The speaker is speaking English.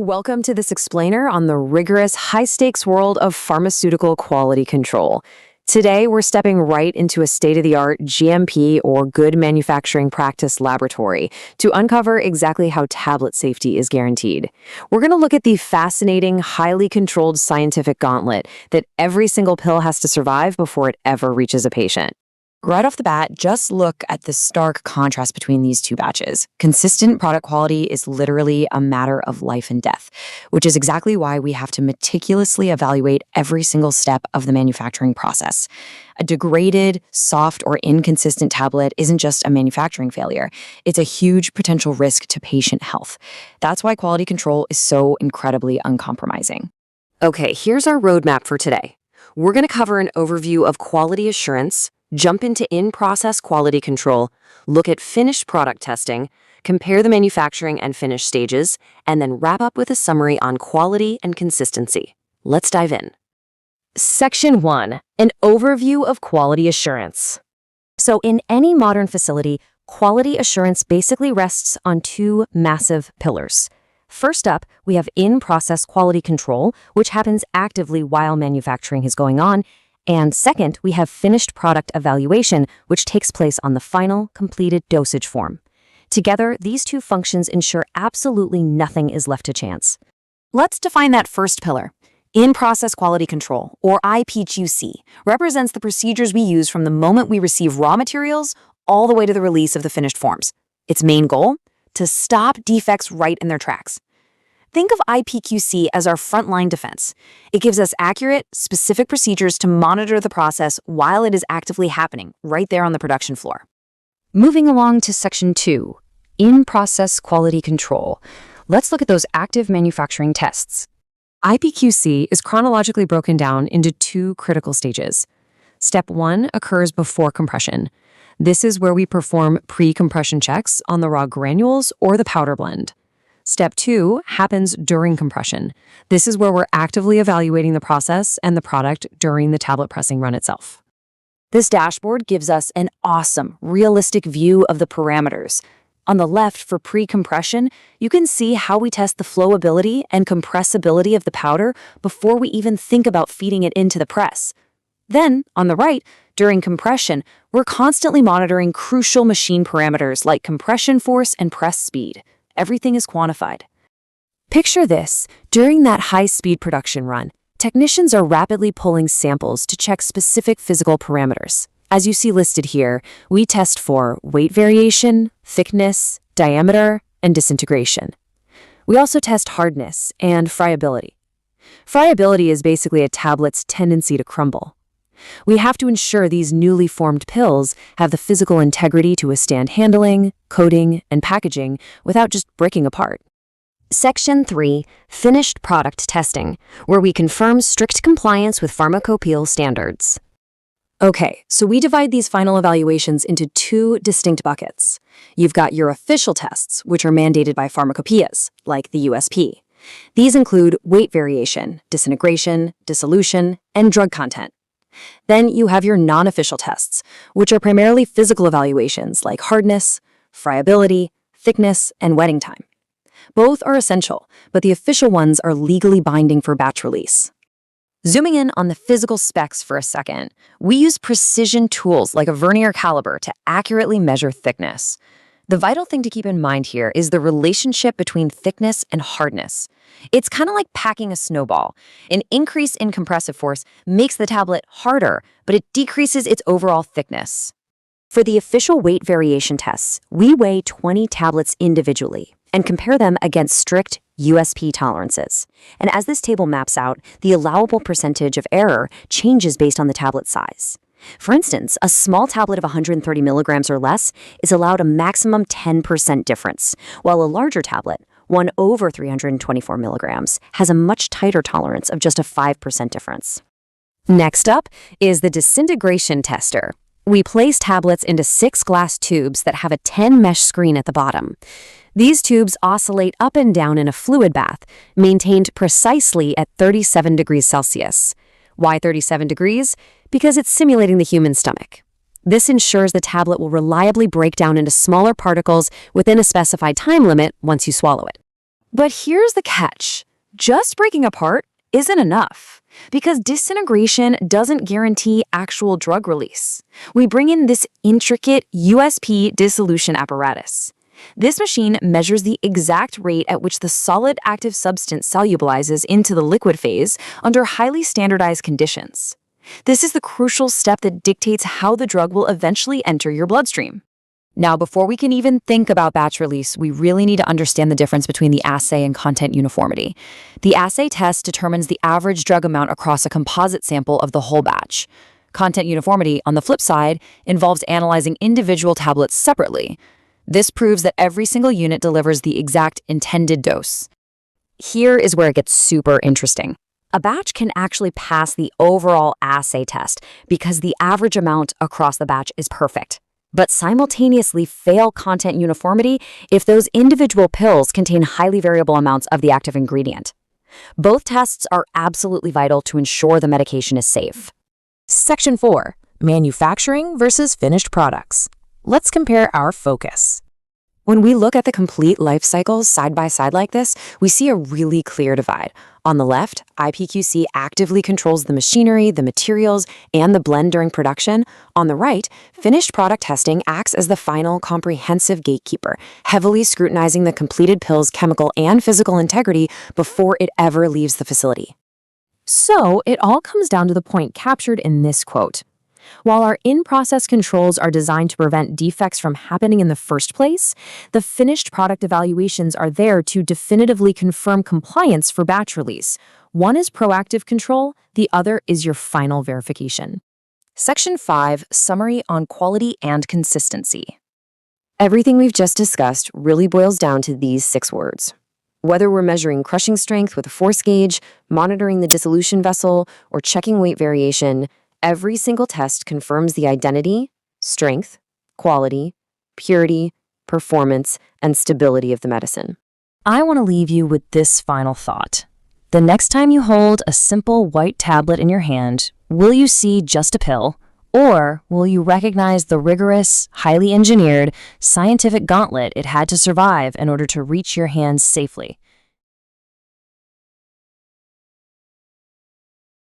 Welcome to this explainer on the rigorous, high-stakes world of pharmaceutical quality control. Today, we're stepping right into a state-of-the-art GMP, or Good Manufacturing Practice laboratory, to uncover exactly how tablet safety is guaranteed. We're going to look at the fascinating, highly controlled scientific gauntlet that every single pill has to survive before it ever reaches a patient. Right off the bat, just look at the stark contrast between these two batches. Consistent product quality is literally a matter of life and death, which is exactly why we have to meticulously evaluate every single step of the manufacturing process. A degraded, soft, or inconsistent tablet isn't just a manufacturing failure. It's a huge potential risk to patient health. That's why quality control is so incredibly uncompromising. Okay, here's our roadmap for today. We're going to cover an overview of quality assurance, jump into in-process quality control, look at finished product testing, compare the manufacturing and finish stages, and then wrap up with a summary on quality and consistency. Let's dive in. Section 1. An overview of quality assurance. So in any modern facility, quality assurance basically rests on two massive pillars. First up, we have in-process quality control, which happens actively while manufacturing is going on. And second, we have finished product evaluation, which takes place on the final, completed dosage form. Together, these two functions ensure absolutely nothing is left to chance. Let's define that first pillar. In-process quality control, or IPQC, represents the procedures we use from the moment we receive raw materials all the way to the release of the finished forms. Its main goal? To stop defects right in their tracks. Think of IPQC as our frontline defense. It gives us accurate, specific procedures to monitor the process while it is actively happening, right there on the production floor. Moving along to Section 2, in-process quality control. Let's look at those active manufacturing tests. IPQC is chronologically broken down into two critical stages. Step 1 occurs before compression. This is where we perform pre-compression checks on the raw granules or the powder blend. Step 2 happens during compression. This is where we're actively evaluating the process and the product during the tablet pressing run itself. This dashboard gives us an awesome, realistic view of the parameters. On the left, for pre-compression, you can see how we test the flowability and compressibility of the powder before we even think about feeding it into the press. Then, on the right, during compression, we're constantly monitoring crucial machine parameters like compression force and press speed. Everything is quantified. Picture this. During that high-speed production run, technicians are rapidly pulling samples to check specific physical parameters. As you see listed here, we test for weight variation, thickness, diameter, and disintegration. We also test hardness and friability. Friability is basically a tablet's tendency to crumble. We have to ensure these newly formed pills have the physical integrity to withstand handling, coating, and packaging without just breaking apart. Section 3, finished product testing, where we confirm strict compliance with pharmacopeal standards. Okay, so we divide these final evaluations into two distinct buckets. You've got your official tests, which are mandated by pharmacopoeias, like the USP. These include weight variation, disintegration, dissolution, and drug content. Then you have your non-official tests, which are primarily physical evaluations like hardness, friability, thickness, and wetting time. Both are essential, but the official ones are legally binding for batch release. Zooming in on the physical specs for a second, we use precision tools like a vernier caliper to accurately measure thickness. The vital thing to keep in mind here is the relationship between thickness and hardness. It's kind of like packing a snowball. An increase in compressive force makes the tablet harder, but it decreases its overall thickness. For the official weight variation tests, we weigh 20 tablets individually and compare them against strict USP tolerances. And as this table maps out, the allowable percentage of error changes based on the tablet size. For instance, a small tablet of 130 milligrams or less is allowed a maximum 10% difference, while a larger tablet, one over 324 milligrams, has a much tighter tolerance of just a 5% difference. Next up is the disintegration tester. We place tablets into 6 glass tubes that have a 10-mesh screen at the bottom. These tubes oscillate up and down in a fluid bath, maintained precisely at 37 degrees Celsius. Why 37 degrees? Because it's simulating the human stomach. This ensures the tablet will reliably break down into smaller particles within a specified time limit once you swallow it. But here's the catch. Just breaking apart isn't enough, because disintegration doesn't guarantee actual drug release. We bring in this intricate USP dissolution apparatus. This machine measures the exact rate at which the solid active substance solubilizes into the liquid phase under highly standardized conditions. This is the crucial step that dictates how the drug will eventually enter your bloodstream. Now, before we can even think about batch release, we really need to understand the difference between the assay and content uniformity. The assay test determines the average drug amount across a composite sample of the whole batch. Content uniformity, on the flip side, involves analyzing individual tablets separately. This proves that every single unit delivers the exact intended dose. Here is where it gets super interesting. A batch can actually pass the overall assay test because the average amount across the batch is perfect, but simultaneously fail content uniformity if those individual pills contain highly variable amounts of the active ingredient. Both tests are absolutely vital to ensure the medication is safe. Section 4. Manufacturing versus finished products. Let's compare our focus. When we look at the complete life cycles side by side like this, we see a really clear divide. On the left, IPQC actively controls the machinery, the materials, and the blend during production. On the right, finished product testing acts as the final comprehensive gatekeeper, heavily scrutinizing the completed pill's chemical and physical integrity before it ever leaves the facility. So, it all comes down to the point captured in this quote. While our in-process controls are designed to prevent defects from happening in the first place, the finished product evaluations are there to definitively confirm compliance for batch release. One is proactive control, the other is your final verification. Section 5, Summary on Quality and Consistency. Everything we've just discussed really boils down to these 6 words. Whether we're measuring crushing strength with a force gauge, monitoring the dissolution vessel, or checking weight variation, every single test confirms the identity, strength, quality, purity, performance, and stability of the medicine. I want to leave you with this final thought. The next time you hold a simple white tablet in your hand, will you see just a pill, or will you recognize the rigorous, highly engineered, scientific gauntlet it had to survive in order to reach your hands safely?